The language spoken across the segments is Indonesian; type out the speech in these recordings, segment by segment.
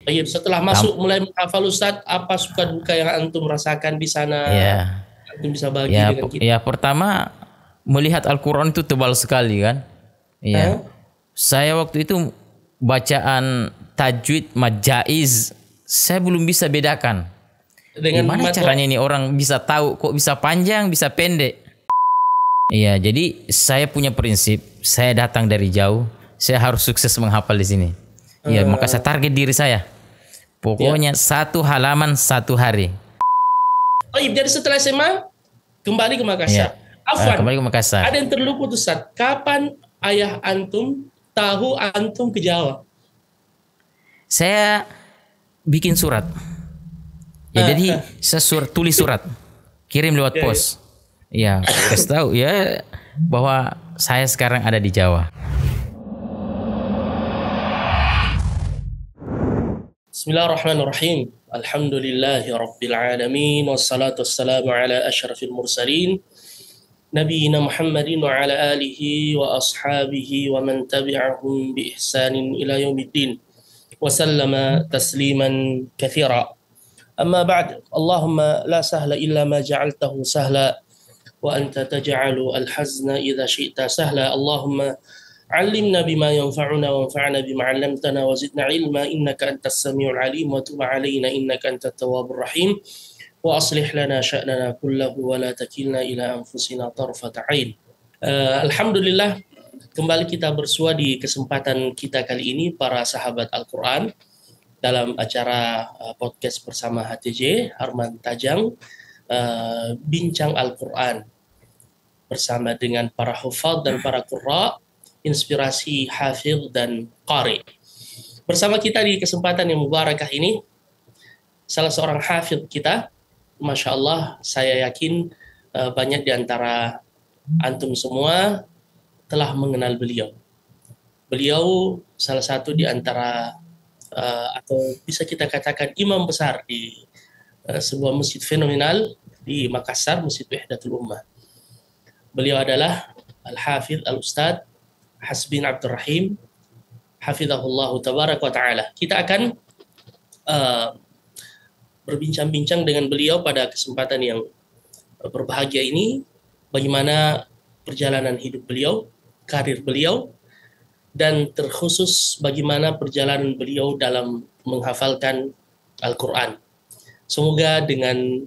Baik, setelah masuk mulai menghafal Ustadz, apa suka duka yang antum rasakan di sana? Ya, Antum bisa bagi ya, dengan kita. ya pertama melihat Al-Quran itu tebal sekali kan. Iya. Hah? Saya waktu itu bacaan tajwid majaiz saya belum bisa bedakan. Dengan Gimana caranya ini orang bisa tahu kok bisa panjang, bisa pendek? Iya, jadi saya punya prinsip, saya datang dari jauh, saya harus sukses menghafal di sini. Iya, maka saya target diri saya. ya. Pokoknya satu halaman satu hari. Oh, iya, jadi setelah SMA kembali ke Iya. Makassar. Afwan, Kembali ke Makassar. ada yang terluput Ustadz. Kapan ayah antum tahu antum ke Jawa? Saya bikin surat. Ya, jadi saya tulis surat, kirim lewat Ya, ya. pos. Ya, kasih tahu ya bahwa saya sekarang ada di Jawa. Bismillahirrahmanirrahim. Alhamdulillahi rabbil alamin wassalatu wassalamu ala asyrafil mursalin nabiyina Muhammadin wa ala alihi wa ashabihi wa man tabi'ahum bi ihsanin ila yaumiddin wa sallama tasliman katsira. Amma ba'd. Allahumma la sahla illa ma ja'altahu sahla wa anta taj'alu al-hazna idza syi'ta sahla. Allahumma علمنا بما ينفعنا وانفعنا بما علمتنا وزدنا علما إنك أنت السميع العليم وتب علينا إنك أنت التواب الرحيم وأصلح لنا شأننا كله ولا تكلنا إلى أنفسنا طرفة عين. Alhamdulillah, kembali kita bersua di kesempatan kita kali ini para sahabat Al-Quran dalam acara podcast bersama HTJ Harman Tajang, Bincang Al-Quran bersama dengan para hufadz dan para qurra, inspirasi hafidh dan qari. Bersama kita di kesempatan yang mubarakah ini, salah seorang hafidh kita, Masya Allah, saya yakin banyak di antara antum semua telah mengenal beliau. Beliau salah satu di antara, atau bisa kita katakan imam besar di sebuah masjid fenomenal di Makassar, Masjid Wahdatul Ummah. Beliau adalah Al-Hafidh Al-Ustadz Hasbin Abdul Rahim, hafizahullah tabarak wa ta'ala. Kita akan berbincang-bincang dengan beliau pada kesempatan yang berbahagia ini, bagaimana perjalanan hidup beliau, karir beliau, dan terkhusus bagaimana perjalanan beliau dalam menghafalkan Al-Quran. Semoga dengan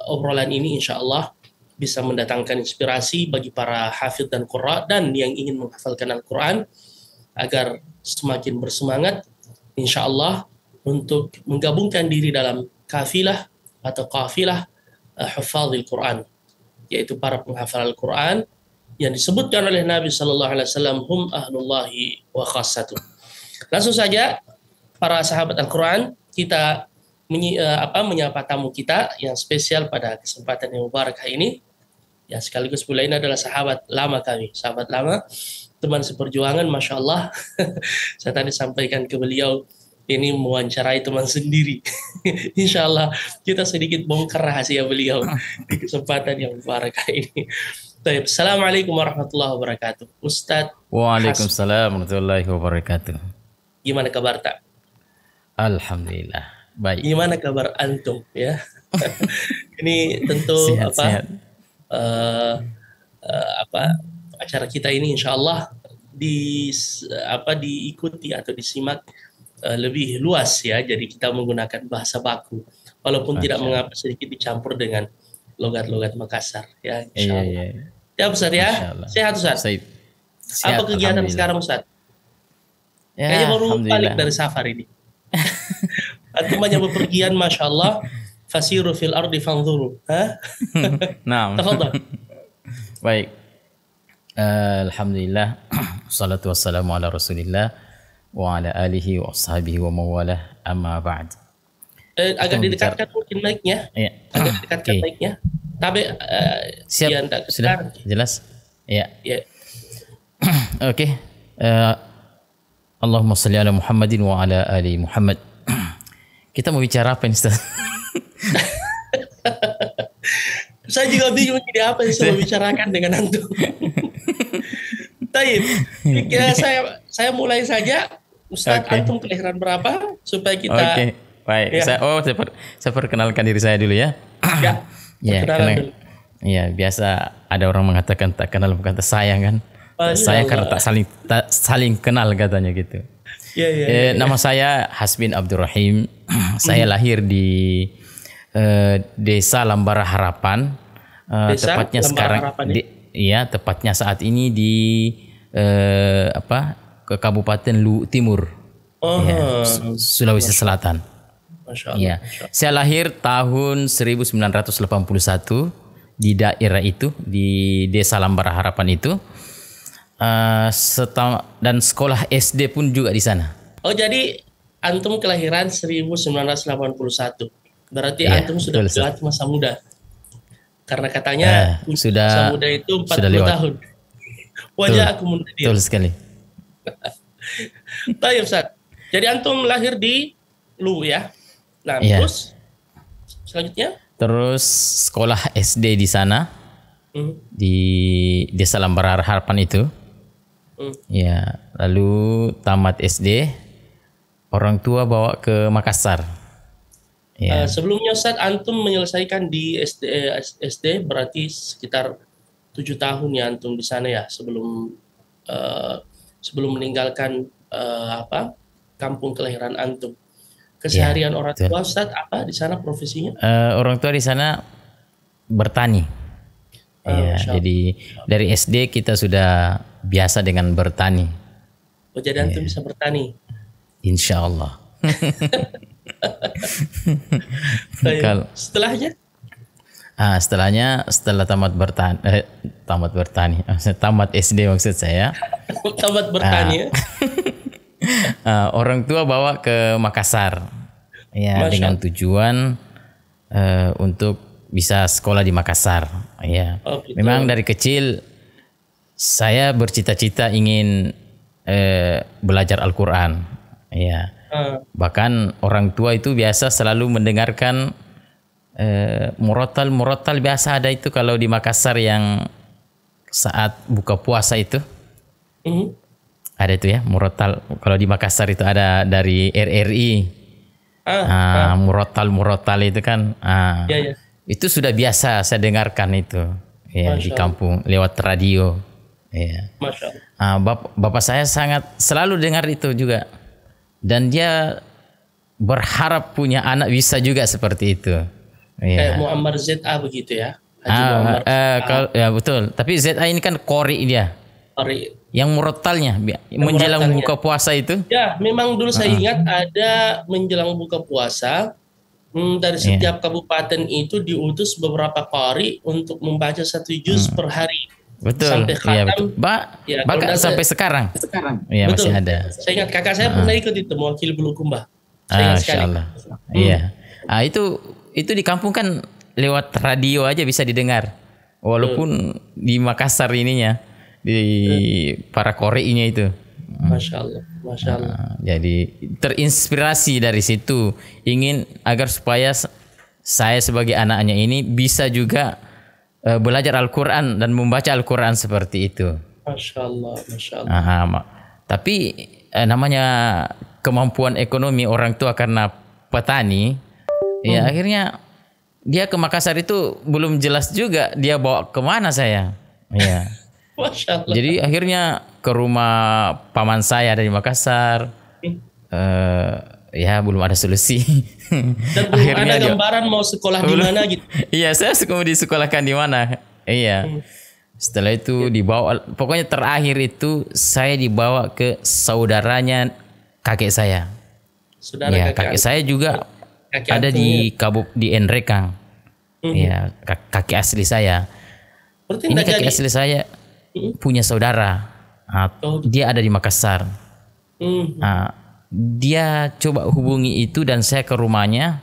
obrolan ini insya Allah bisa mendatangkan inspirasi bagi para hafidz dan qurra dan yang ingin menghafalkan Al-Quran agar semakin bersemangat insya Allah untuk menggabungkan diri dalam kafilah atau qafilah hufadzil Quran, yaitu para penghafal Al-Quran yang disebutkan oleh Nabi Sallallahu Alaihi Wasallam hum ahlullahi wa khassatuh. Langsung saja para sahabat Al-Quran, kita menyapa tamu kita yang spesial pada kesempatan yang mubarakah ini. Ya, sekaligus pula ini adalah sahabat lama kami, sahabat lama, teman seperjuangan, Masya Allah. Saya tadi sampaikan ke beliau, ini mewawancarai teman sendiri. Insya Allah kita sedikit bongkar rahasia beliau di kesempatan yang mubarakah ini. Baik, Assalamualaikum warahmatullahi wabarakatuh. Ustadz. Waalaikumsalam warahmatullahi wabarakatuh. Gimana kabar tak? Alhamdulillah, baik. Gimana kabar antum ya? Ini tentu Sehat, sehat. Acara kita ini insya Allah diikuti atau disimak lebih luas ya, jadi kita menggunakan bahasa baku walaupun tidak mengapa sedikit dicampur dengan logat-logat Makassar ya, insya Allah. Iya. Ya Ustaz ya, sehat Ustaz. Apa kegiatan sekarang Ustaz? Ya, kayaknya baru balik dari safar ini. Antum banyak bepergian, Masya Allah. Fasiru fil ardi fanzuru. Nah, tafadhal. Baik. Alhamdulillah. Wassalatu wassalamu ala Rasulillah wa ala alihi wa ashabihi wa mawalah. Amma ba'd. Agak didekatkan mungkin mic-nya. Iya. Agak didekatkan mic-nya. Tapi siap. Sudah jelas? Iya. Ya. Oke. Allahumma salli ala Muhammadin wa ala ali Muhammad. Kita mau bicara apa ini, Ustaz? Saya juga bingung ini apa yang saya bicarakan dengan antum. Taib, saya mulai saja Ustadz, Oke. antum kelahiran berapa? Supaya kita Oke, baik. ya, Saya perkenalkan diri saya dulu ya. ya, Ya, perkenalan dulu. ya biasa ada orang mengatakan tak kenal bukan tak sayang kan. Tak Masya sayang karena Allah. tak saling kenal katanya gitu. Ya, ya, ya. Nama saya Hasbin Abdurrahim. Saya lahir di Desa Lambara Harapan. Desa Tepatnya Lambara sekarang Harapan ya? iya, tepatnya saat ini di ke Kabupaten Timur, Oh, ya, Sulawesi Selatan. Masya Allah. Iya. Saya lahir tahun 1981 di daerah itu, di Desa Lambara Harapan itu. Dan sekolah SD pun juga di sana. Oh, jadi antum kelahiran 1981. Berarti Iya, antum sudah betul, Ustaz. lewat masa muda. Karena katanya sudah- masa muda itu 40 sudah lewat. tahun. Wajah aku muda dia. Betul sekali. Baik, Ustaz. Jadi antum lahir di Lu ya. Nah, Iya. terus selanjutnya? Terus sekolah SD di sana, Hmm, di Desa Lambara Harapan itu. hmm. Ya, lalu tamat SD, orang tua bawa ke Makassar. Ya, Sebelumnya Ustaz, antum menyelesaikan di SD berarti sekitar 7 tahun ya antum di sana ya sebelum meninggalkan kampung kelahiran antum. Keseharian orang betul. tua Ustaz apa di sana profesinya? Orang tua di sana bertani. Ya, Masya Allah. jadi dari SD kita sudah biasa dengan bertani. Oh, jadi antum bisa bertani. Insya Allah. Baik. Kalau- Setelahnya? Setelah tamat bertani, tamat SD maksud saya. Tamat bertani ya? Orang tua bawa ke Makassar, ya, Masya dengan tujuan untuk bisa sekolah di Makassar. Ya, Oh, gitu. memang dari kecil saya bercita-cita ingin belajar Al-Quran. Ya, Ah, bahkan orang tua itu biasa selalu mendengarkan murotal biasa ada itu kalau di Makassar yang saat buka puasa itu. mhm. Ada itu ya, murotal. Kalau di Makassar itu ada dari RRI. Murotal itu kan. Ya, ya. Itu sudah biasa saya dengarkan itu. Ya, di Masya kampung lewat radio. Ya. Masya Allah. Bapak saya sangat selalu dengar itu juga. Dan dia berharap punya anak bisa juga seperti itu. Kayak Ya. Muammar ZA begitu ya? Haji Muammar Ya betul. Tapi ZA ini kan kori dia. Sorry. Yang murotalnya menjelang murotalnya. buka puasa itu. Ya, memang dulu saya ingat ada menjelang buka puasa dari setiap kabupaten itu diutus beberapa qari untuk membaca 1 juz per hari. Betul. Sampai Iya khatam. betul. Ya, Bahkan kalau sampai sekarang. Iya Betul. masih ada. Saya ingat kakak saya pernah ikut itu mewakili Bulukumba. Saya ingat sekali. Insyaallah. Iya. Itu di kampung kan lewat radio aja bisa didengar. Walaupun di Makassar ininya di para koreinya itu. Masya Allah, Masya Allah. Jadi terinspirasi dari situ, ingin agar supaya saya sebagai anaknya ini bisa juga belajar Al-Quran dan membaca Al-Quran seperti itu. Masya Allah, Masya Allah. Tapi namanya kemampuan ekonomi orang tua karena petani, ya akhirnya dia ke Makassar itu belum jelas juga dia bawa kemana saya. Ya. Masya Allah. Jadi akhirnya ke rumah paman saya dari Makassar. Ya belum ada solusi. Dan belum ada gambaran mau sekolah di mana gitu. Iya, saya mau disekolahkan di mana. Iya. Setelah itu dibawa, pokoknya terakhir itu saya dibawa ke saudaranya kakek saya. Saudara Ya, kakek saya juga ada di Enrekang. Ya, kakek asli saya. Berarti Ini nggak kakek jadi. asli saya punya saudara. Dia ada di Makassar. Dia coba hubungi itu dan saya ke rumahnya.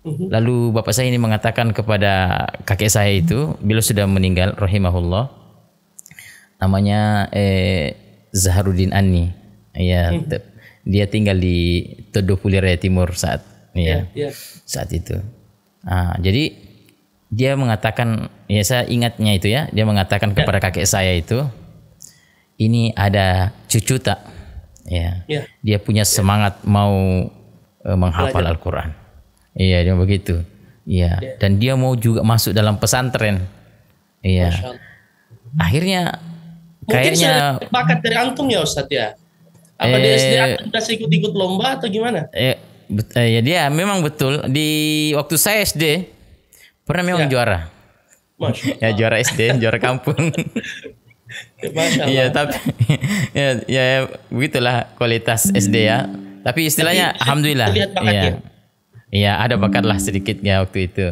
Lalu bapak saya ini mengatakan kepada kakek saya itu, beliau sudah meninggal rahimahullah. Namanya Zaharuddin Ani. Ya, dia tinggal di Todo Puliraya Timur saat saat itu. Jadi dia mengatakan, ya saya ingatnya itu ya, dia mengatakan kepada kakek saya itu, ini ada cucu tak? Ya. Ya. Dia punya semangat mau menghafal Al-Quran. Iya, dia begitu. Iya. Dan dia mau juga masuk dalam pesantren. Iya. Masya Allah. Akhirnya Mungkin kayaknya sudah bakat dari antum ya Ustadz ya? Apa di SD antum sudah ikut-ikut lomba atau gimana? ya dia memang betul di waktu saya SD pernah memang juara. Masya Ya juara SD, juara kampung. Masya Allah. Iya tapi ya begitulah kualitas SD ya. Tapi istilahnya alhamdulillah. Terlihat bakatnya. Iya. Iya ada bakat lah sedikit ya waktu itu.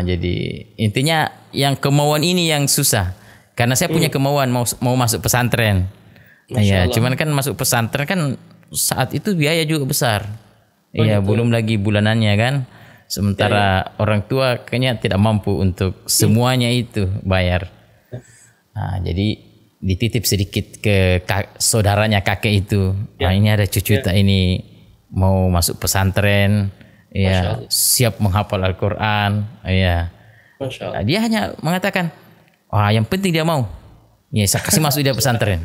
Jadi intinya yang kemauan ini yang susah. Karena saya punya kemauan mau masuk pesantren. Iya, cuman kan masuk pesantren kan saat itu biaya juga besar. Iya, belum lagi bulanannya kan. Sementara orang tua kayaknya tidak mampu untuk semuanya itu bayar. Nah, jadi dititip sedikit ke saudaranya kakek itu. Nah, ini ada cucu tak ini mau masuk pesantren. Ya, siap menghafal Al-Quran. Ya. Nah, dia hanya mengatakan, wah yang penting dia mau. Ya, saya kasih masuk dia pesantren.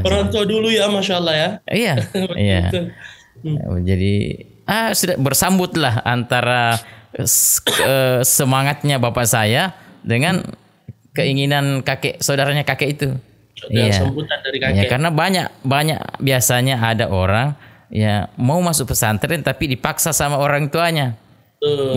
Orang tua dulu ya, Masya Allah ya. Iya, iya. Jadi sudah bersambutlah antara semangatnya bapak saya dengan keinginan saudaranya kakek itu. Iya. Sambutan dari kakek. Ya, karena banyak biasanya ada orang ya mau masuk pesantren tapi dipaksa sama orang tuanya.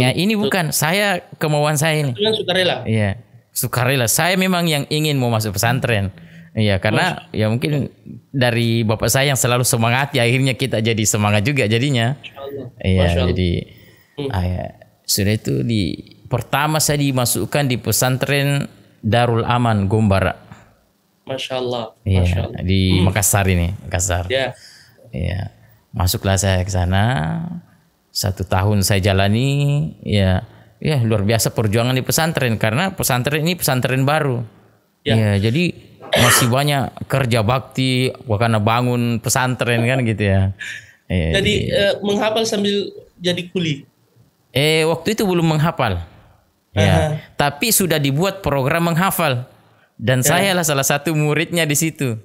Ya ini bukan saya kemauan saya ini. Itu sukarela. Iya, sukarela. Saya memang yang ingin mau masuk pesantren. Iya, karena ya mungkin dari bapak saya yang selalu semangat ya akhirnya kita jadi semangat juga jadinya. Iya, jadi sudah itu pertama saya dimasukkan di pesantren Darul Aman Gombara. Masya Allah. Iya, Masya Allah. di Makassar ini, Makassar. Ya. Iya, masuklah saya ke sana. 1 tahun saya jalani, ya luar biasa perjuangan di pesantren karena pesantren ini pesantren baru. Ya, jadi masih banyak kerja bakti karena bangun pesantren kan gitu ya. Jadi menghafal sambil jadi kuli. Waktu itu belum menghafal. Ya, tapi sudah dibuat program menghafal dan saya lah salah satu muridnya di situ.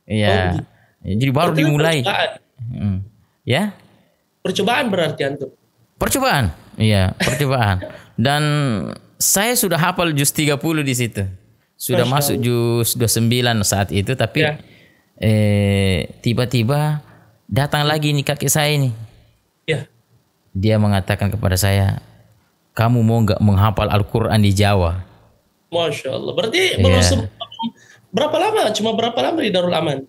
Iya. Jadi baru dimulai. Ya. Percobaan berarti antum. Percobaan. Iya, percobaan. Dan saya sudah hafal juz 30 di situ. Sudah masuk juz 29 saat itu tapi tiba-tiba datang lagi nih kakek saya ini. Ya. Dia mengatakan kepada saya, "Kamu mau enggak menghafal Al-Qur'an di Jawa?" Masya Allah. Berarti berapa lama? Cuma berapa lama di Darul Aman?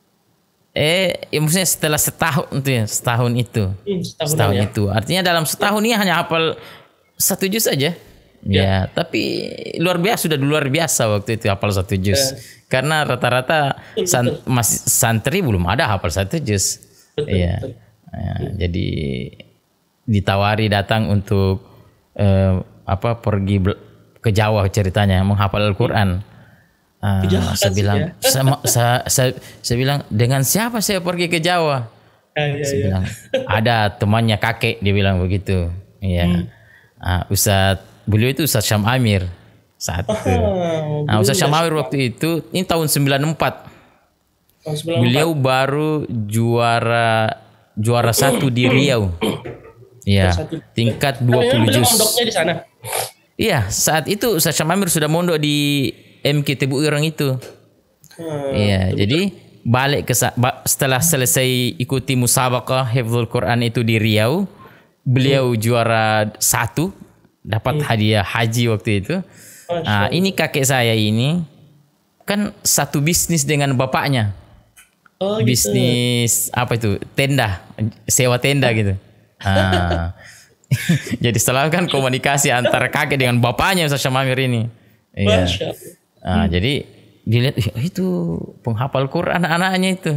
Ya maksudnya setelah setahun itu ya, setahun itu. Setahun itu. Artinya dalam setahun ini hanya hafal 1 juz saja. Ya, tapi luar biasa waktu itu hafal 1 juz. Karena rata-rata santri belum ada hafal 1 juz. Iya. Jadi ditawari datang untuk pergi ke Jawa ceritanya menghafal Al-Qur'an. Saya bilang dengan siapa saya pergi ke Jawa? Saya bilang ada temannya kakek, dia bilang begitu. Iya. Beliau itu Ustaz Syam Amir saat itu. Ustaz Syam Amir waktu itu ini tahun 94. Beliau baru juara 1 di Riau. Iya, tingkat 20 juz. Mondoknya di sana. Iya, saat itu Ustaz Syam Amir sudah mondok di MK Tebu Ireng itu. Iya, jadi balik setelah selesai ikuti musabaqah Hifdzul Quran itu di Riau, beliau juara 1, dapat hadiah haji waktu itu. Ini kakek saya ini kan satu bisnis dengan bapaknya. Bisnis apa itu? Tenda, sewa tenda gitu. Jadi selalu kan komunikasi antara kakek dengan bapaknya Ustaz Syamamir ini. Iya. Jadi dilihat itu penghafal Quran anaknya itu.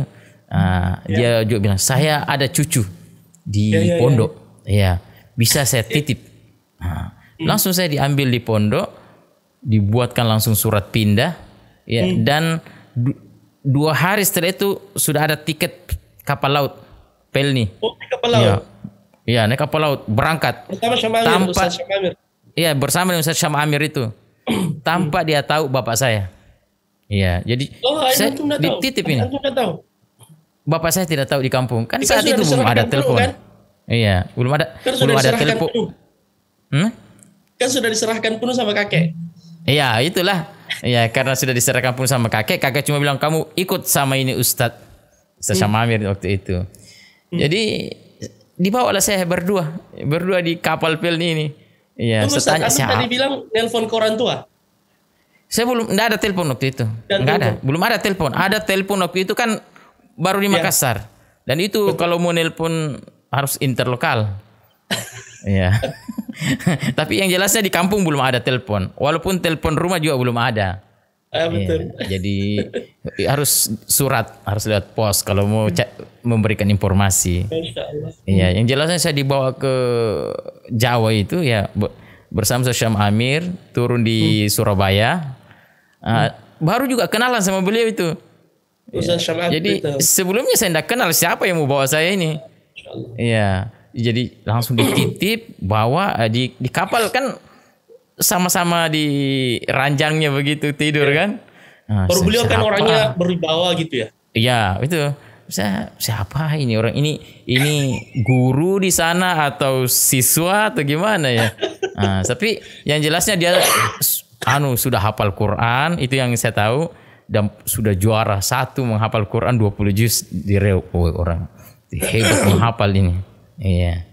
Dia juga bilang saya ada cucu di pondok. Iya, bisa saya titip. Langsung saya diambil di pondok, dibuatkan langsung surat pindah. Ya, dan 2 hari setelah itu sudah ada tiket kapal laut Pelni. Kapal laut. Iya, naik kapal laut berangkat. Bersama Syamamir, Ustaz Syamamir. Iya, bersama dengan Ustaz Syam Amir itu. Tanpa dia tahu bapak saya. Iya, jadi saya dititip ini. bapak saya tidak tahu di kampung. Kan Kan saat sudah itu belum ada diserahkan penuh, telepon. kan? Iya, Kan sudah belum ada diserahkan telepon. penuh. Hmm? Kan sudah diserahkan penuh sama kakek. Iya, itulah. Iya, karena sudah diserahkan pun sama kakek cuma bilang kamu ikut sama ini Ustadz Syamamir waktu itu. Jadi dibawalah saya berdua di kapal pelni ini. Iya, Tunggu, saya tanya Ustaz, Anda tadi bilang nelpon ke orang tua. saya belum, enggak ada telepon waktu itu. Dan Enggak ada, telepon. belum ada telepon. Ada telepon waktu itu kan baru di Makassar. Dan itu kalau mau nelpon harus interlokal. Iya. Tapi yang jelasnya di kampung belum ada telepon. Walaupun telepon rumah juga belum ada. Betul. Iya, jadi harus surat, harus lewat pos kalau mau memberikan informasi. Masya Allah. Iya, yang jelasnya saya dibawa ke Jawa itu ya bersama Syam Amir turun di Surabaya. Baru juga kenalan sama beliau itu. Ustaz Syamamir. Jadi sebelumnya saya tidak kenal siapa yang mau bawa saya ini. Masya Allah. Iya, jadi langsung dititip bawa di kapal kan sama-sama di ranjangnya begitu tidur kan. Nah, Baru beliau kan siapa? orangnya berwibawa gitu ya. Iya, itu. Siapa ini orang ini guru di sana atau siswa atau gimana ya? Nah, tapi yang jelasnya dia sudah hafal Quran, itu yang saya tahu, dan sudah juara 1 menghafal Quran 20 juz di Riau. Oh, orang hebat menghafal ini. Iya.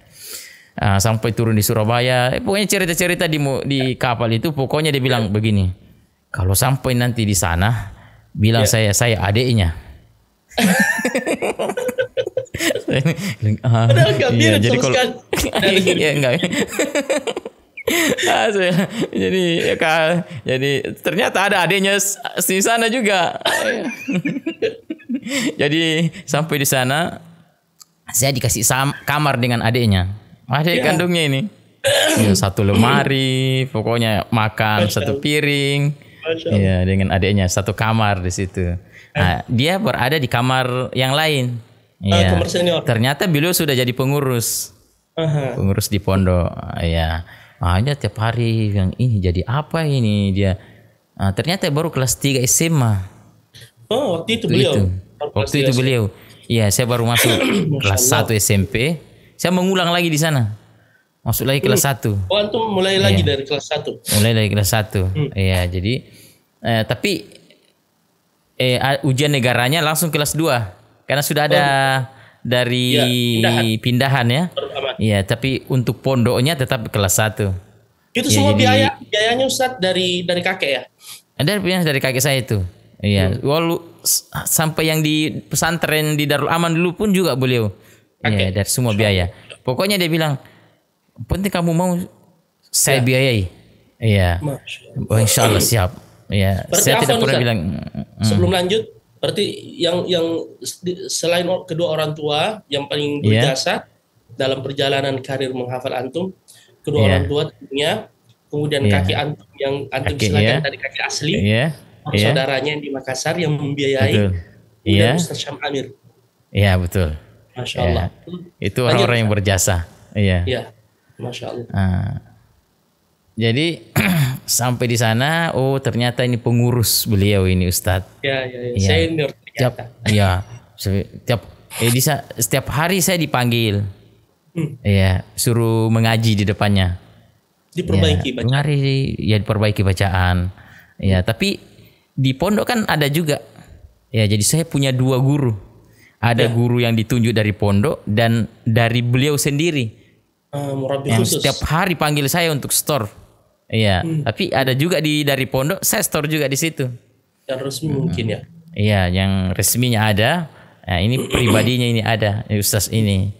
Sampai turun di Surabaya, pokoknya cerita-cerita di kapal itu pokoknya dia bilang begini. Kalau sampai nanti di sana bilang saya adiknya. Padahal nggak mirip jadi sama kalau sekali. iya enggak. Jadi ternyata ada adiknya di sana juga. Jadi sampai di sana saya dikasih kamar dengan adiknya. Adik kandungnya ini. Ya, 1 lemari, pokoknya makan 1 piring. Iya, dengan adiknya 1 kamar di situ. Nah, dia berada di kamar yang lain. Iya. Kamar senior. Ternyata beliau sudah jadi pengurus. Pengurus di pondok. Iya. Hanya tiap hari yang ini jadi apa ini dia. Ternyata baru kelas 3 SMA. Oh, waktu itu beliau. Waktu itu beliau. Iya, saya baru masuk kelas 1 SMP. Saya mengulang lagi di sana. Masuk lagi kelas 1. Oh, antum mulai lagi dari kelas 1. Mulai dari kelas 1. Iya, jadi tapi ujian negaranya langsung kelas 2. Karena sudah ada dari pindahan ya. Iya, tapi untuk pondoknya tetap kelas 1. Itu semua biayanya Ustaz dari kakek ya? Ada dari kakek saya itu. Iya, sampai yang di pesantren di Darul Aman dulu pun juga beliau. Iya, dari semua biaya. Pokoknya dia bilang, penting kamu mau saya biayai. Iya. Oh, insya Allah siap. Iya. Saya tidak pernah bilang. Sebelum lanjut, berarti yang selain kedua orang tua yang paling berjasa dalam perjalanan karir menghafal antum, kedua orang tua tentunya, kemudian kaki antum yang antum silakan dari kaki asli, saudaranya yang di Makassar yang membiayai, kemudian Ustaz Syamamir. Iya, betul. Masya Allah. Itu orang-orang yang berjasa. Iya. Iya. Masya Allah. Jadi sampai di sana, ternyata ini pengurus beliau ini Ustadz. Iya. Senior ternyata. Iya. Setiap hari saya dipanggil. Iya, suruh mengaji di depannya. Diperbaiki bacaan. Diperbaiki bacaan. Ya, tapi di pondok kan ada juga. Ya, jadi saya punya 2 guru. Ada guru yang ditunjuk dari pondok dan dari beliau sendiri. Murabi yang khusus. setiap hari panggil saya untuk store. Iya, tapi ada juga dari pondok saya store juga di situ. Yang resmi mungkin ya. Iya, yang resminya ada. Nah, ini pribadinya ini ada, Ustaz ini.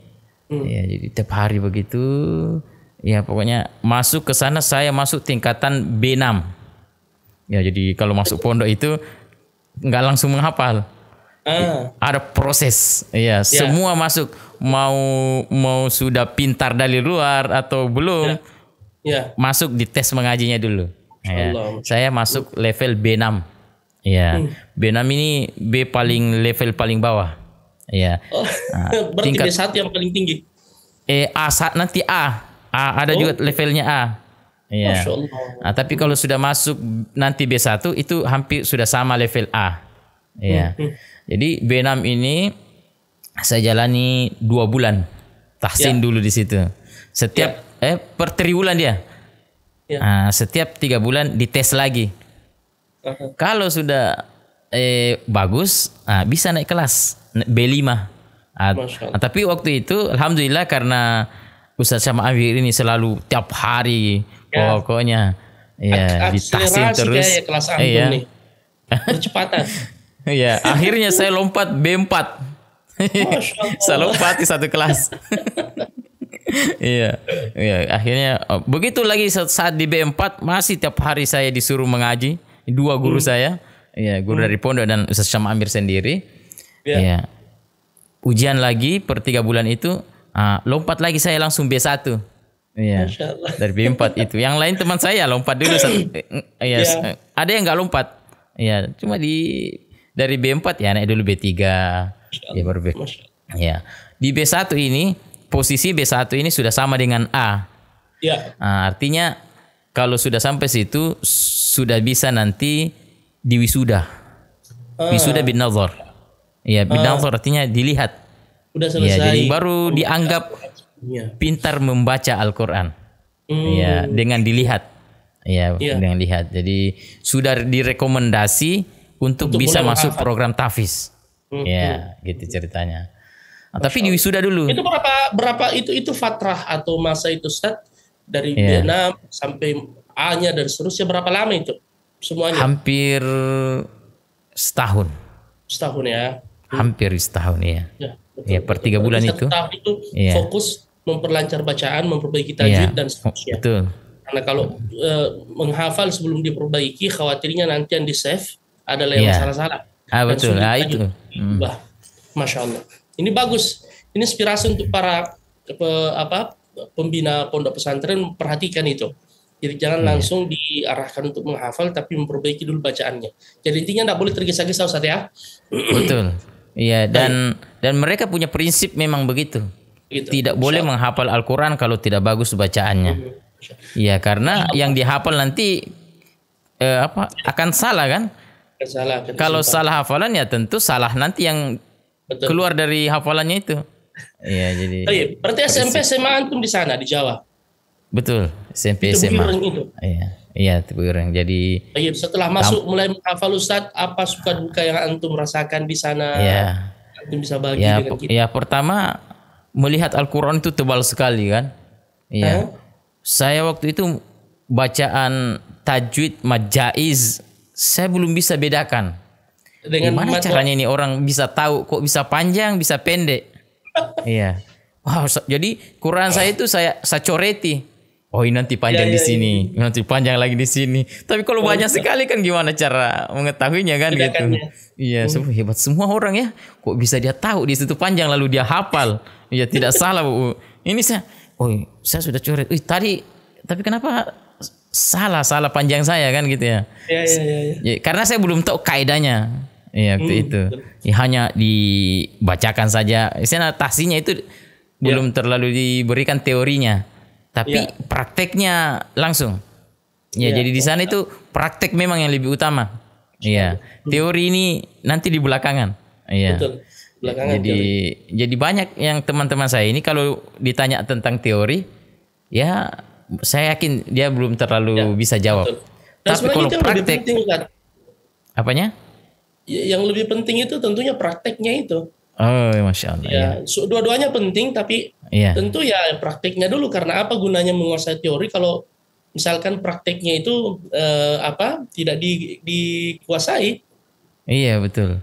Ya, jadi tiap hari begitu. Ya, pokoknya masuk ke sana saya masuk tingkatan B6. Ya, jadi kalau masuk pondok itu nggak langsung menghafal. Ada proses, semua masuk, mau sudah pintar dari luar atau belum, masuk di tes mengajinya dulu. Saya masuk level B6, B6 ini level paling bawah, berarti B1 yang paling tinggi. Nanti ada juga levelnya A. Masya Allah. Nah, tapi kalau sudah masuk nanti B1 itu hampir sudah sama level A. Jadi B6 ini saya jalani 2 bulan tahsin dulu di situ. Setiap per triwulan dia. Setiap 3 bulan dites lagi. Kalau sudah bagus, bisa naik kelas B5. Tapi waktu itu alhamdulillah karena Ustaz Syama Amir ini selalu tiap hari pokoknya ditahsin terus. Kayak kelas antum nih. Percepatan. Iya, akhirnya saya lompat B4. Saya lompat di satu kelas. Iya, akhirnya begitu lagi saat di B4 masih tiap hari saya disuruh mengaji. 2 guru saya, guru dari pondok dan Ustaz Syama Amir sendiri. Iya. Ujian lagi per 3 bulan itu, lompat lagi saya langsung B1. Iya. Dari B4 itu. Yang lain teman saya lompat dulu. Ada yang nggak lompat. Iya, cuma dari B4 naik dulu B3. Ya baru B. Ya. Di B1 ini posisi B1 ini sudah sama dengan A. Ya. Artinya kalau sudah sampai situ sudah bisa nanti di wisuda. Wisuda bin nazar. Ya, bin nazar artinya dilihat. Udah selesai. Ya, jadi baru dianggap pintar membaca Al-Qur'an. Ya, dengan dilihat. Ya, dengan lihat. Jadi sudah direkomendasi untuk bisa masuk program tahfiz. Ya, gitu ceritanya. Tapi di wisuda dulu. Itu berapa itu fatrah atau masa itu Ustaz? Dari B6 sampai A-nya dan seterusnya berapa lama itu? Semuanya? Hampir setahun. Setahun ya. Hampir setahun ya. Ya, per 3 bulan itu. Setahun itu fokus memperlancar bacaan, memperbaiki tajwid dan seterusnya. Betul. Karena kalau menghafal sebelum diperbaiki, khawatirnya nanti yang di-save adalah yang salah-salah. Betul. Itu. Wah, Masya Allah. Ini bagus. Ini inspirasi untuk para pembina pondok pesantren memperhatikan itu. Jadi jangan langsung diarahkan untuk menghafal, tapi memperbaiki dulu bacaannya. Jadi intinya tidak boleh tergesa-gesa Ustaz ya. Betul. Iya, dan mereka punya prinsip memang begitu. Tidak boleh menghafal Al-Quran kalau tidak bagus bacaannya. Iya, karena yang dihafal nanti akan salah kan? Kalau salah hafalan ya tentu salah nanti yang keluar dari hafalannya itu. Iya, jadi. Berarti SMP SMA antum di sana di Jawa. Betul, SMP SMA. Iya, Tebu Ireng. Jadi setelah masuk mulai menghafal Ustaz, apa suka duka yang antum rasakan di sana? Antum bisa bagi dengan kita. Ya, pertama melihat Al-Qur'an itu tebal sekali kan? Iya. Saya waktu itu bacaan tajwid majaiz saya belum bisa bedakan. Gimana caranya ini orang bisa tahu kok bisa panjang, bisa pendek? Iya. Wow, jadi Quran saya itu saya coreti. Oh, ini nanti panjang di sini, nanti panjang lagi di sini. Tapi kalau banyak sekali kan gimana cara mengetahuinya kan gitu. Iya, hebat semua orang ya. Kok bisa dia tahu di situ panjang lalu dia hafal. Iya, tidak salah, Bu. Ini saya sudah coret. Tapi kenapa salah panjang saya kan gitu ya. Iya. Karena saya belum tahu kaidahnya. Iya, waktu itu. Ya, hanya dibacakan saja. Istilah tahsinnya itu belum terlalu diberikan teorinya. Tapi prakteknya langsung. Ya, jadi di sana itu praktek memang yang lebih utama. Iya. Teori ini nanti di belakangan. Iya. Betul. Belakangan jadi banyak yang teman-teman saya ini kalau ditanya tentang teori, ya saya yakin dia belum terlalu bisa jawab. Tapi kalau praktek apanya? Yang lebih penting itu tentunya prakteknya itu. Oh, Masya Allah. Ya, dua-duanya penting, tapi tentu ya prakteknya dulu. Karena apa gunanya menguasai teori kalau misalkan prakteknya itu tidak dikuasai? Iya, betul.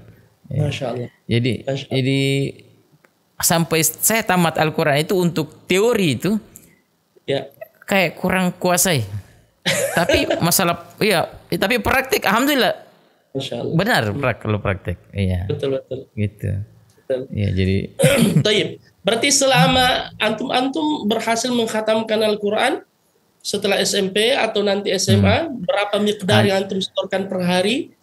Masya Allah. Jadi sampai saya tamat Al-Quran itu untuk teori itu kayak kurang kuasai. Tapi masalah tapi praktek alhamdulillah. Masya Allah. Benar kalau praktek. Iya. Betul. Gitu. Ya, jadi Taib. Berarti selama antum berhasil mengkhatamkan Al-Quran setelah SMP atau nanti SMA, berapa miqdar yang antum setorkan per hari?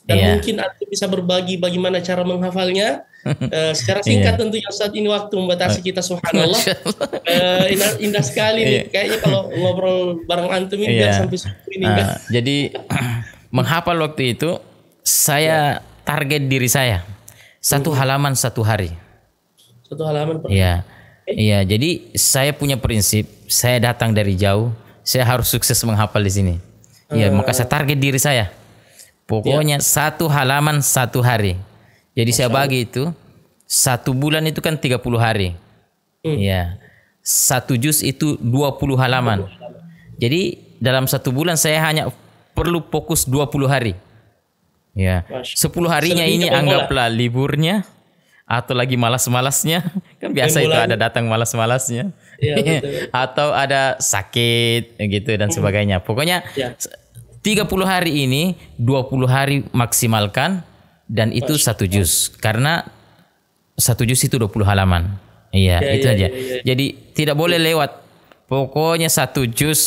Dan mungkin antum bisa berbagi bagaimana cara menghafalnya. Secara singkat tentunya saat ini waktu membatasi kita, subhanallah. Indah sekali nih. Kayaknya kalau ngobrol bareng antum ini biar sampai ini enggak. Jadi menghafal waktu itu saya target diri saya. 1 halaman 1 hari. Satu halaman per. Iya. Iya, jadi saya punya prinsip, saya datang dari jauh, saya harus sukses menghafal di sini. Iya, maka saya target diri saya. Pokoknya satu halaman satu hari. Jadi saya bagi itu, satu bulan itu kan 30 hari. Iya. Satu juz itu 20 halaman. Jadi dalam satu bulan saya hanya perlu fokus 20 hari. Ya. 10 harinya ini anggaplah liburnya atau lagi malas-malasnya. Kan biasa itu ada datang malas-malasnya. Ya, betul. Atau ada sakit gitu dan sebagainya. Pokoknya 30 hari ini 20 hari maksimalkan dan itu satu juz. Karena satu juz itu 20 halaman. Iya, itu aja. Jadi tidak boleh lewat. Pokoknya satu juz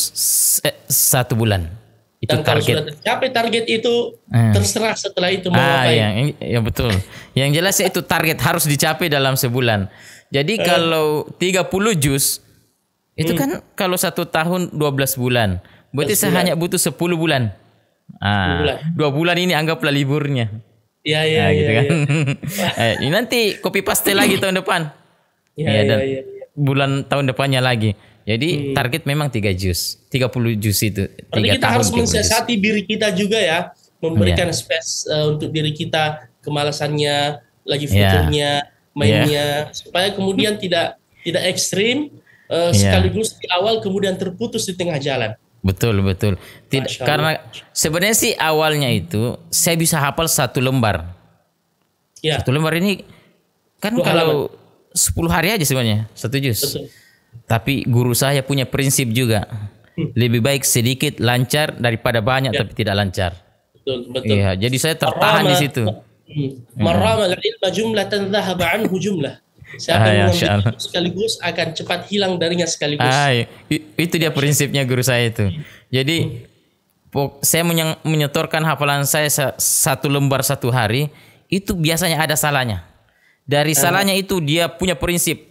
satu bulan. Itu Dan kalau target. sudah tercapai target itu terserah setelah itu mau ngapain. Ya betul. Yang jelas itu target harus dicapai dalam sebulan. Jadi kalau 30 juz itu kan kalau 1 tahun 12 bulan. Berarti saya hanya butuh 10 bulan. 2 bulan ini anggaplah liburnya. Iya, gitu kan. Ini nanti copy paste lagi tahun depan. Dan bulan tahun depannya lagi. Jadi target memang 3 juz. 30 juz itu. Berarti kita harus mensiasati diri kita juga ya. Memberikan space untuk diri kita. Kemalasannya, lagi futurnya, mainnya. Supaya kemudian tidak ekstrim. Sekaligus di awal kemudian terputus di tengah jalan. Betul. Karena sebenarnya sih awalnya itu saya bisa hafal 1 lembar. Ya. 1 lembar ini kan kalau 10 hari aja sebenarnya 1 juz. Betul. Tapi guru saya punya prinsip juga. Lebih baik sedikit lancar daripada banyak tapi tidak lancar. Betul. Iya, jadi saya tertahan di situ. Marramal ilma jumlatan dhahaba anhu jumlah. Siapa yang mengambil sekaligus akan cepat hilang darinya sekaligus. Itu dia prinsipnya guru saya itu. Jadi saya menyetorkan hafalan saya 1 lembar 1 hari, itu biasanya ada salahnya. Dari salahnya itu dia punya prinsip.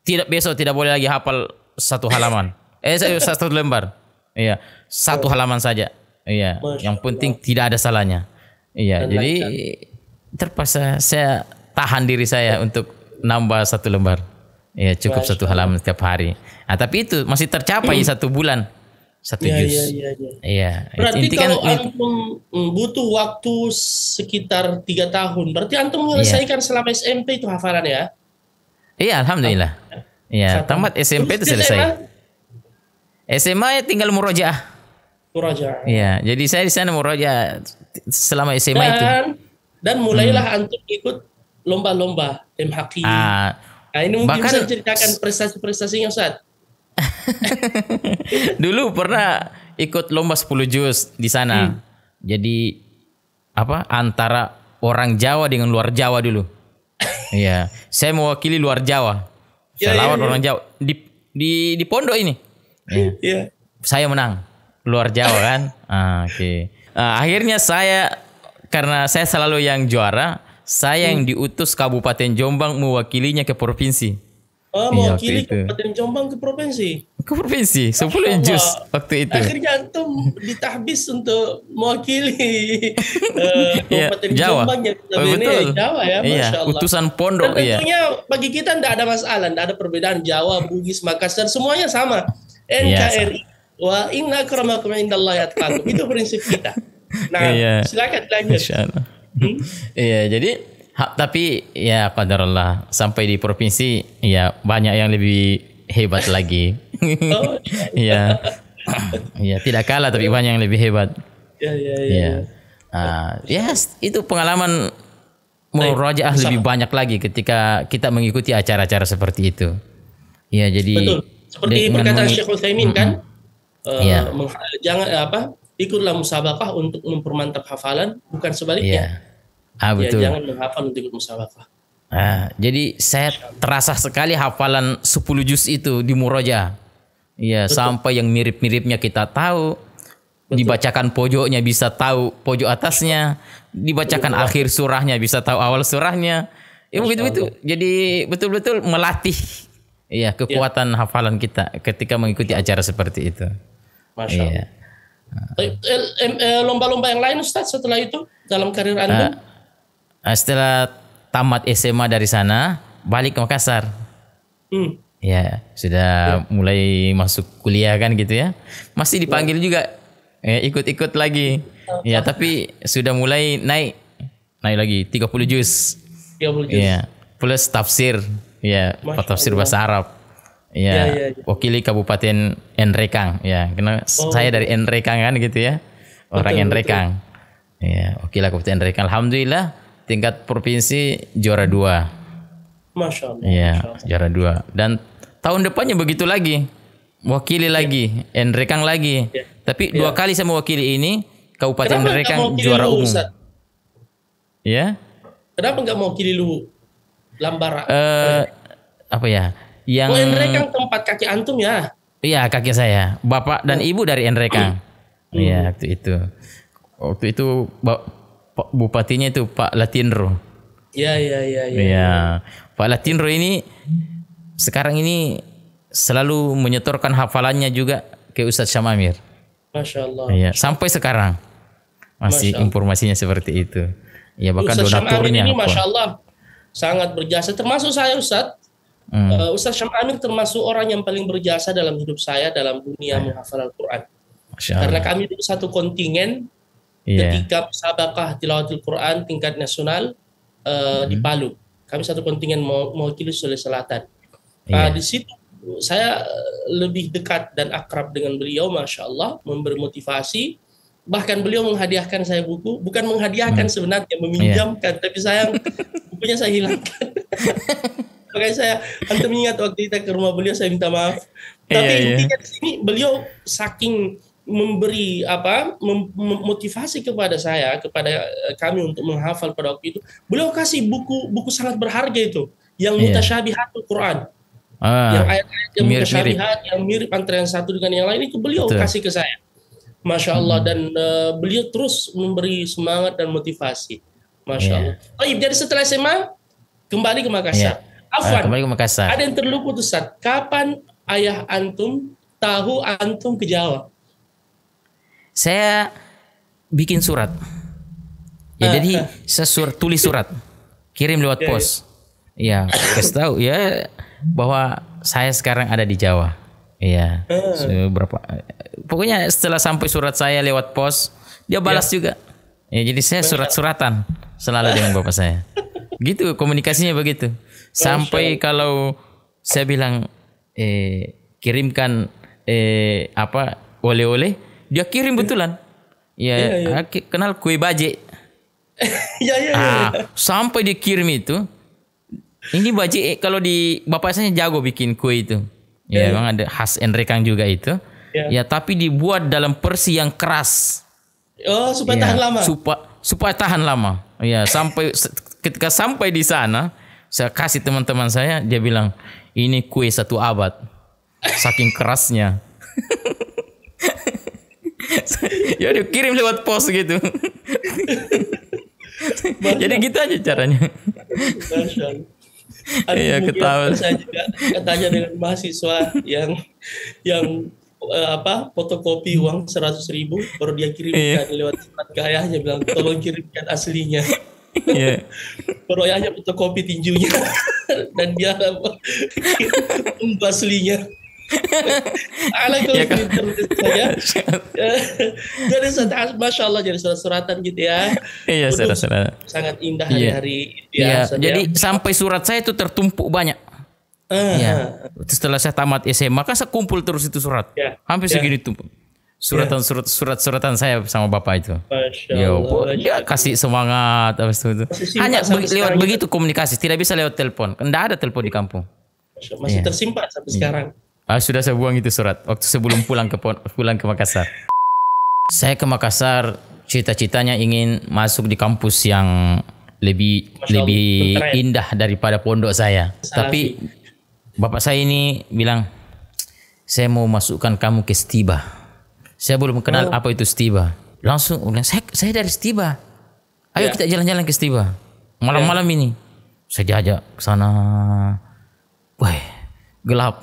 Besok tidak boleh lagi hafal 1 halaman. 1 lembar. Iya, 1 halaman saja. Iya, yang penting tidak ada salahnya. Iya, jadi terpaksa saya tahan diri saya untuk nambah 1 lembar. Iya, cukup 1 halaman setiap hari. Tapi itu masih tercapai 1 bulan. 1 juz. Iya. Berarti kalau antum butuh waktu sekitar 3 tahun, berarti antum menyelesaikan selama SMP itu hafalan ya? Iya, alhamdulillah. Iya, tamat SMP itu selesai. SMA ya tinggal murojaah. Iya, jadi saya di sana murojaah selama SMA itu. Dan mulailah antum ikut lomba-lomba MHQ. Ini mungkin bisa ceritakan prestasi-prestasinya, Ustaz. Dulu pernah ikut lomba 10 juz di sana. Jadi antara orang Jawa dengan luar Jawa dulu. Iya, saya mewakili luar Jawa. Saya lawan orang Jawa di pondok ini. Saya menang luar Jawa kan. Akhirnya karena saya selalu yang juara, saya yang diutus Kabupaten Jombang mewakilinya ke provinsi. Mewakili Kabupaten Jombang ke provinsi. Ke provinsi 10 juz waktu itu. Akhirnya antum ditahbis untuk mewakili Kabupaten Jombang yang betul. Jawa ya, Masya Allah. Utusan pondok. Dan tentunya bagi kita tidak ada masalah, tidak ada perbedaan Jawa, Bugis, Makassar, semuanya sama. NKRI. Wa inna akramakum indallahi atqakum. Itu prinsip kita. Nah, silakan lanjut. Iya, jadi tapi ya qadarullah sampai di provinsi ya banyak yang lebih hebat lagi. Iya. Iya, tidak kalah tapi banyak yang lebih hebat. Iya. Itu pengalaman murojaah lebih banyak lagi ketika kita mengikuti acara-acara seperti itu. Ya, jadi betul. Seperti perkataan Syekh Utsaimin kan? Jangan ikutlah musabaqah untuk mempermantap hafalan, bukan sebaliknya. Betul. Jangan menghafal untuk ikut musabaqah. Jadi saya terasa sekali hafalan 10 juz itu di murojaah. Iya, sampai yang mirip-miripnya kita tahu. Dibacakan pojoknya bisa tahu pojok atasnya, dibacakan akhir surahnya bisa tahu awal surahnya. Begitu. Jadi betul-betul melatih kekuatan hafalan kita ketika mengikuti acara seperti itu. Masya Allah. Lomba-lomba yang lain Ustaz setelah itu dalam karir Anda? Setelah tamat SMA dari sana, balik ke Makassar. Hmm. Ya, sudah mulai masuk kuliah kan gitu ya. Masih dipanggil juga ikut-ikut lagi. Ya, tapi sudah mulai naik lagi 30 juz. 30 juz. Ya, plus tafsir. Ya, tafsir bahasa Arab. Ya, wakili Kabupaten Nrekang. Ya, karena saya dari Nrekang kan gitu ya. Orang Nrekang. Ya, wakil Kabupaten Nrekang. Alhamdulillah tingkat provinsi juara 2. Masya Allah. Iya, juara 2. Dan tahun depannya begitu lagi. Wakili lagi, Nrekang lagi. Tapi 2 kali saya mewakili ini Kabupaten Nrekang juara umum. Ya. Kenapa nggak mau mewakili lu Lambara? Apa ya? Yang Nrekang tempat kaki antum ya? Iya, kaki saya. Bapak dan ibu dari Nrekang. Iya, waktu itu. Waktu itu bupatinya itu Pak Latinro. Iya. Pak Latinro ini sekarang ini selalu menyetorkan hafalannya juga ke Ustadz Syamamir. Masya Allah. Iya, sampai sekarang masih informasinya seperti itu. Ya, bahkan Ustadz donaturnya. Syamamir ini Masya Allah sangat berjasa. Termasuk saya Ustadz. Ustadz Syamamir termasuk orang yang paling berjasa dalam hidup saya dalam dunia menghafal Al-Quran. Karena kami itu satu kontingen ketika musabaqah tilawatul Quran tingkat nasional di Palu. Kami satu kontingen mewakili Sulawesi Selatan. Di situ saya lebih dekat dan akrab dengan beliau, Masya Allah, memberi motivasi. Bahkan beliau menghadiahkan saya buku, bukan menghadiahkan sebenarnya, meminjamkan, tapi sayang bukunya saya hilangkan. Makanya saya antum ingat waktu kita ke rumah beliau, saya minta maaf. Tapi intinya di sini beliau saking memberi motivasi kepada saya, kepada kami untuk menghafal pada waktu itu. Beliau kasih buku sangat berharga itu, yang mutasyabihatul Quran. Yang ayat-ayat yang mutasyabihat, yang mirip antara yang satu dengan yang lain itu beliau kasih ke saya. Masya Allah. Dan beliau terus memberi semangat dan motivasi. Masya Allah. Jadi setelah SMA kembali ke Makassar. Afwan, kembali ke Makassar. Ada yang terluput Ustaz. Kapan ayah antum tahu antum ke Jawa? Saya bikin surat. Jadi saya tulis surat, kirim lewat pos. Ya, kasih tahu ya bahwa saya sekarang ada di Jawa. Iya. Pokoknya setelah sampai surat saya lewat pos, dia balas juga. Ya, jadi saya surat-suratan selalu dengan bapak saya. Gitu komunikasinya begitu. Sampai kalau saya bilang kirimkan oleh-oleh, dia kirim betulan. Ya, kenal kue baje. Sampai dikirim itu. Ini baje kalau di bapak saya jago bikin kue itu. Ya, memang ada khas Nrekang juga itu. Ya, tapi dibuat dalam versi yang keras. Oh, supaya tahan lama. Supaya tahan lama. Ya, ketika sampai di sana, saya kasih teman-teman saya, dia bilang, "Ini kue 1 abad." Saking kerasnya. Ya udah kirim lewat pos gitu. Jadi gitu aja caranya. Iya, ketawa. Saya juga katanya dengan mahasiswa yang fotokopi uang 100.000 baru dia kirimkan lewat surat ke ayahnya, bilang tolong kirimkan aslinya. Baru ayahnya fotokopi tinjunya dan dia kirim aslinya. Jadi Masya Allah, jadi surat-suratan gitu ya. Iya, surat-suratan sangat indah hari-hari. Jadi sampai surat saya itu tertumpuk banyak. Setelah saya tamat SMA kan saya kumpul terus itu surat. Hampir segini tumpuk. Suratan saya sama bapak itu. Dia kasih semangat itu. Hanya lewat begitu komunikasi, tidak bisa lewat telepon. Tidak ada telepon di kampung. Masih tersimpan sampai sekarang. Sudah saya buang itu surat waktu sebelum pulang ke Makassar. Saya ke Makassar cita-citanya ingin masuk di kampus yang lebih indah daripada pondok saya. Tapi bapak saya ini bilang, "Saya mau masukkan kamu ke Stiba." Saya belum kenal apa itu Stiba. Langsung bilang, saya dari Stiba. Ayo kita jalan-jalan ke Stiba. Malam-malam ini. Saya diajak ke sana. Wah, gelap.